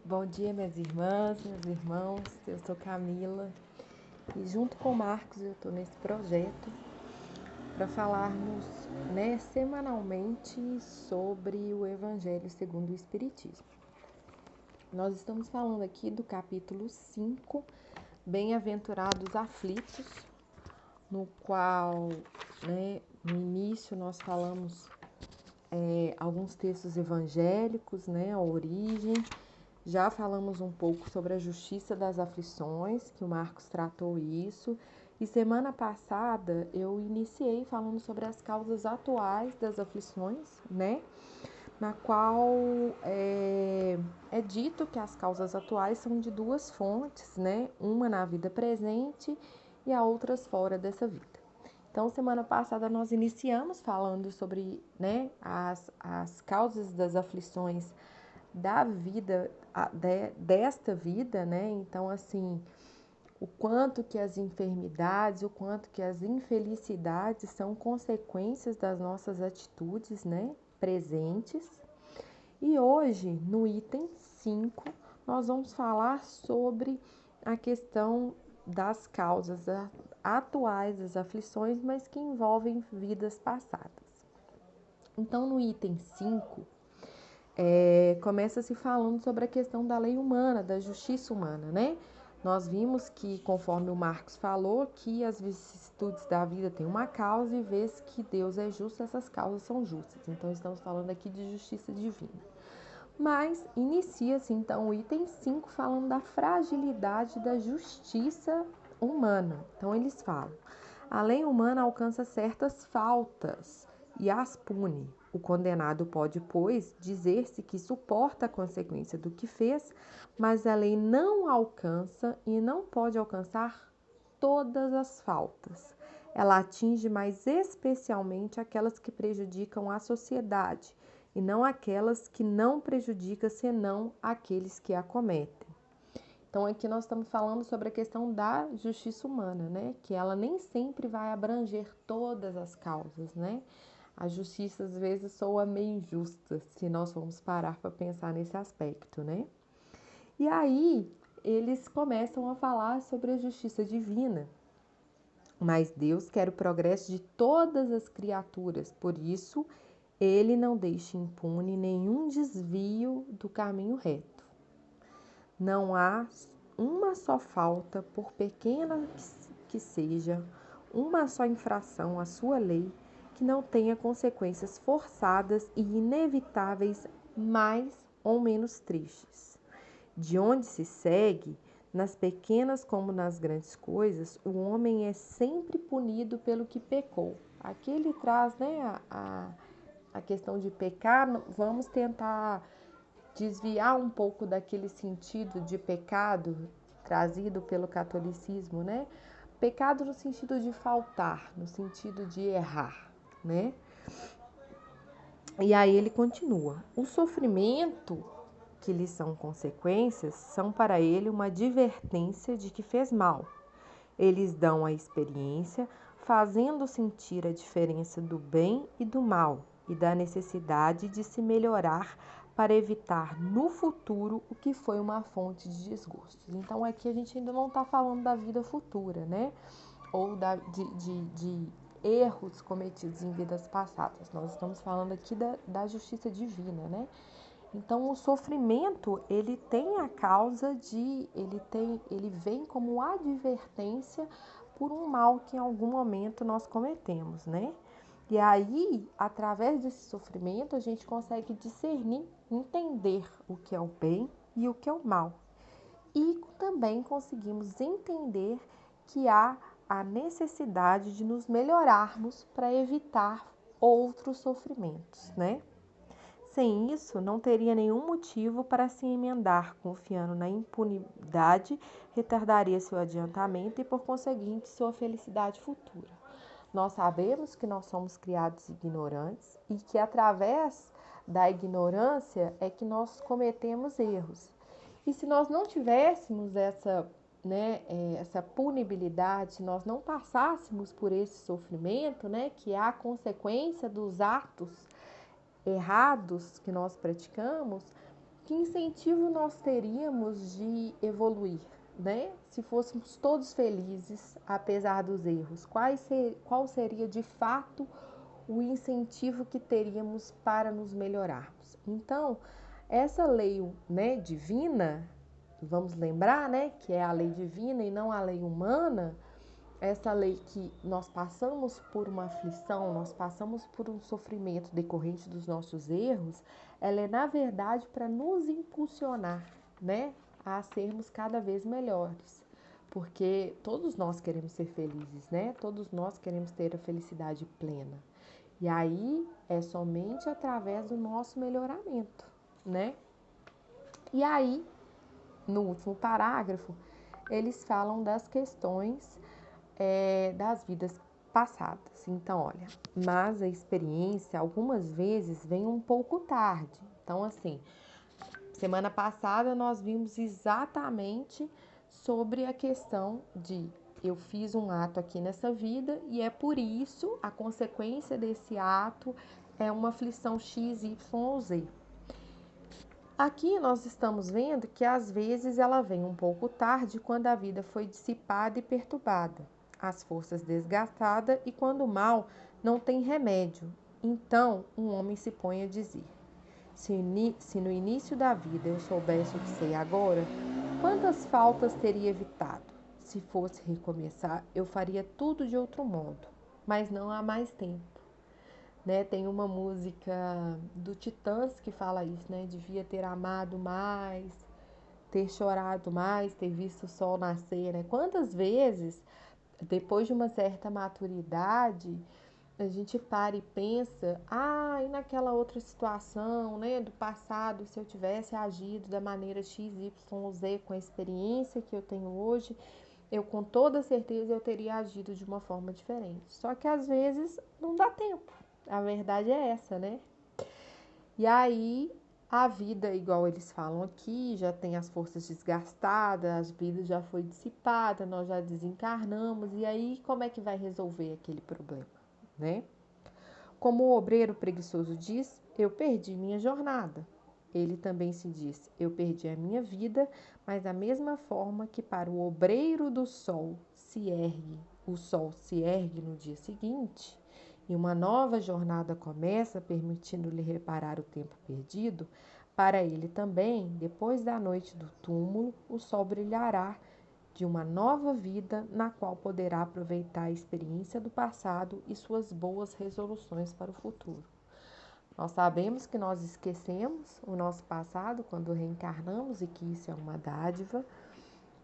Bom dia, minhas irmãs, meus irmãos. Eu sou Camila e junto com o Marcos eu estou nesse projeto para falarmos, semanalmente sobre o Evangelho segundo o Espiritismo. Nós estamos falando aqui do capítulo 5, Bem-aventurados aflitos, no qual, no início nós falamos alguns textos evangélicos, a origem. Já falamos um pouco sobre a justiça das aflições, que o Marcos tratou isso. E semana passada eu iniciei falando sobre as causas atuais das aflições, Na qual é dito que as causas atuais são de duas fontes, Uma na vida presente e a outra fora dessa vida. Então, semana passada nós iniciamos falando sobre, as causas das aflições da vida, desta vida, Então, assim, o quanto que as enfermidades, o quanto que as infelicidades são consequências das nossas atitudes, presentes. E hoje, no item 5, nós vamos falar sobre a questão das causas atuais das aflições, mas que envolvem vidas passadas. Então, no item 5, começa se falando sobre a questão da lei humana, da justiça humana, Nós vimos que, conforme o Marcos falou, que as vicissitudes da vida têm uma causa e vez que Deus é justo, essas causas são justas. Então, estamos falando aqui de justiça divina. Mas inicia-se, então, o item 5 falando da fragilidade da justiça humana. Então, eles falam: a lei humana alcança certas faltas e as pune. O condenado pode, pois, dizer-se que suporta a consequência do que fez, mas a lei não alcança e não pode alcançar todas as faltas. Ela atinge mais especialmente aquelas que prejudicam a sociedade e não aquelas que não prejudicam senão aqueles que a cometem. Então, aqui nós estamos falando sobre a questão da justiça humana, Que ela nem sempre vai abranger todas as causas, A justiça, às vezes, soa meio injusta, se nós formos parar para pensar nesse aspecto, E aí, eles começam a falar sobre a justiça divina. Mas Deus quer o progresso de todas as criaturas, por isso, Ele não deixa impune nenhum desvio do caminho reto. Não há uma só falta, por pequena que seja, uma só infração à sua lei, que não tenha consequências forçadas e inevitáveis, mais ou menos tristes. De onde se segue, nas pequenas como nas grandes coisas, o homem é sempre punido pelo que pecou. Aqui ele traz, a questão de pecar. Vamos tentar desviar um pouco daquele sentido de pecado trazido pelo catolicismo, Pecado no sentido de faltar, no sentido de errar, E aí ele continua: o sofrimento que lhe são consequências são para ele uma advertência de que fez mal. Eles dão a experiência, fazendo sentir a diferença do bem e do mal e da necessidade de se melhorar para evitar no futuro o que foi uma fonte de desgostos. Então, aqui a gente ainda não está falando da vida futura, Ou de erros cometidos em vidas passadas. Nós estamos falando aqui da justiça divina, Então, o sofrimento, ele tem a causa ele vem como advertência por um mal que em algum momento nós cometemos, E aí, através desse sofrimento, a gente consegue discernir, entender o que é o bem e o que é o mal. E também conseguimos entender que há a necessidade de nos melhorarmos para evitar outros sofrimentos, Sem isso, não teria nenhum motivo para se emendar, confiando na impunidade, retardaria seu adiantamento e, por conseguinte, sua felicidade futura. Nós sabemos que nós somos criados ignorantes e que, através da ignorância, é que nós cometemos erros. E se nós não tivéssemos essa punibilidade, se nós não passássemos por esse sofrimento, que é a consequência dos atos errados que nós praticamos, Que incentivo nós teríamos de evoluir, né? Se fôssemos todos felizes, apesar dos erros, qual seria de fato o incentivo que teríamos para nos melhorarmos? Então, essa lei, né, divina, vamos lembrar, né, que é a lei divina e não a lei humana, essa lei que nós passamos por uma aflição, nós passamos por um sofrimento decorrente dos nossos erros, ela é na verdade para nos impulsionar, né, a sermos cada vez melhores. Porque todos nós queremos ser felizes, né? Todos nós queremos ter a felicidade plena. E aí é somente através do nosso melhoramento, né? E aí, no último parágrafo, eles falam das questões das vidas passadas. Então, olha, mas a experiência algumas vezes vem um pouco tarde. Então, assim, semana passada nós vimos exatamente sobre a questão de eu fiz um ato aqui nessa vida e é por isso a consequência desse ato é uma aflição X, Y ou Z. Aqui nós estamos vendo que às vezes ela vem um pouco tarde quando a vida foi dissipada e perturbada, as forças desgastadas e quando o mal não tem remédio. Então um homem se põe a dizer: se no início da vida eu soubesse o que sei agora, quantas faltas teria evitado? Se fosse recomeçar, eu faria tudo de outro modo, mas não há mais tempo. Né? Tem uma música do Titãs que fala isso, né? Devia ter amado mais, ter chorado mais, ter visto o sol nascer, né? Quantas vezes, depois de uma certa maturidade, a gente para e pensa, e naquela outra situação, né, do passado, se eu tivesse agido da maneira X, Y ou Z com a experiência que eu tenho hoje, eu com toda certeza eu teria agido de uma forma diferente. Só que às vezes não dá tempo. A verdade é essa, né? E aí a vida, igual eles falam aqui, já tem as forças desgastadas, a vida já foi dissipada, nós já desencarnamos, e aí como é que vai resolver aquele problema, né? Como o obreiro preguiçoso diz, eu perdi minha jornada. Ele também se diz, eu perdi a minha vida, mas da mesma forma que para o obreiro do sol o sol se ergue no dia seguinte, e uma nova jornada começa, permitindo-lhe reparar o tempo perdido, para ele também, depois da noite do túmulo, o sol brilhará de uma nova vida na qual poderá aproveitar a experiência do passado e suas boas resoluções para o futuro. Nós sabemos que nós esquecemos o nosso passado quando reencarnamos e que isso é uma dádiva,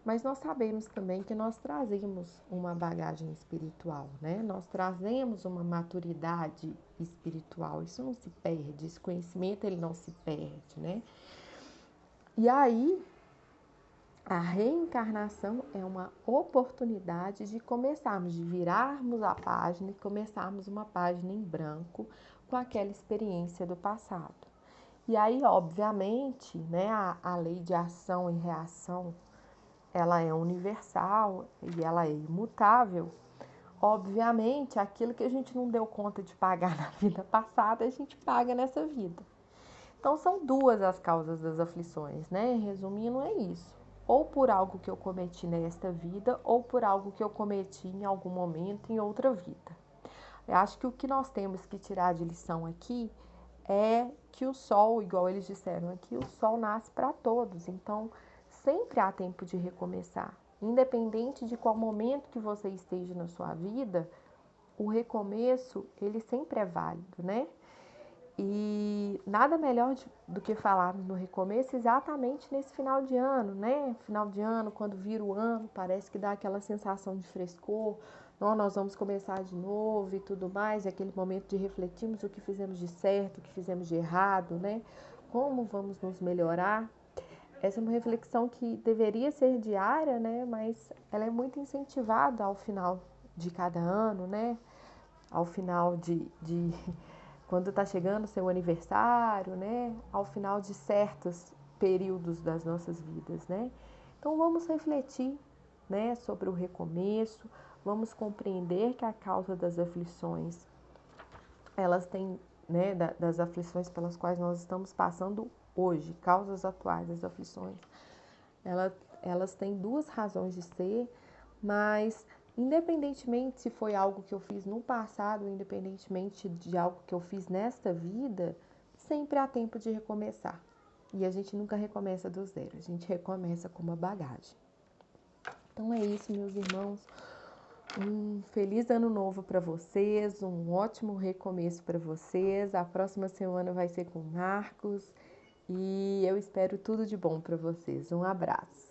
mas nós sabemos também que nós trazemos uma bagagem espiritual, né? Nós trazemos uma maturidade espiritual, isso não se perde, esse conhecimento ele não se perde, né? E aí, a reencarnação é uma oportunidade de começarmos, de virarmos a página e começarmos uma página em branco com aquela experiência do passado. E aí, obviamente, né, a lei de ação e reação, ela é universal e ela é imutável. Obviamente, aquilo que a gente não deu conta de pagar na vida passada, a gente paga nessa vida. Então, são duas as causas das aflições, né? Resumindo, é isso. Ou por algo que eu cometi nesta vida, ou por algo que eu cometi em algum momento em outra vida. Eu acho que o que nós temos que tirar de lição aqui é que o sol, igual eles disseram aqui, o sol nasce para todos. Então, sempre há tempo de recomeçar. Independente de qual momento que você esteja na sua vida, o recomeço, ele sempre é válido, né? E nada melhor do que falar no recomeço exatamente nesse final de ano, né? Final de ano, quando vira o ano, parece que dá aquela sensação de frescor. Não, nós vamos começar de novo e tudo mais. É aquele momento de refletirmos o que fizemos de certo, o que fizemos de errado, né? Como vamos nos melhorar. Essa é uma reflexão que deveria ser diária, né? Mas ela é muito incentivada ao final de cada ano, né? Ao final de quando está chegando o seu aniversário, né? Ao final de certos períodos das nossas vidas, né? Então vamos refletir, né, sobre o recomeço, vamos compreender que a causa das aflições, elas têm, né, das aflições pelas quais nós estamos passando, hoje, causas atuais, as aflições, elas têm duas razões de ser, mas independentemente se foi algo que eu fiz no passado, independentemente de algo que eu fiz nesta vida, sempre há tempo de recomeçar. E a gente nunca recomeça do zero, a gente recomeça com uma bagagem. Então é isso, meus irmãos. Um feliz ano novo para vocês, um ótimo recomeço para vocês. A próxima semana vai ser com o Marcos e eu espero tudo de bom para vocês. Um abraço.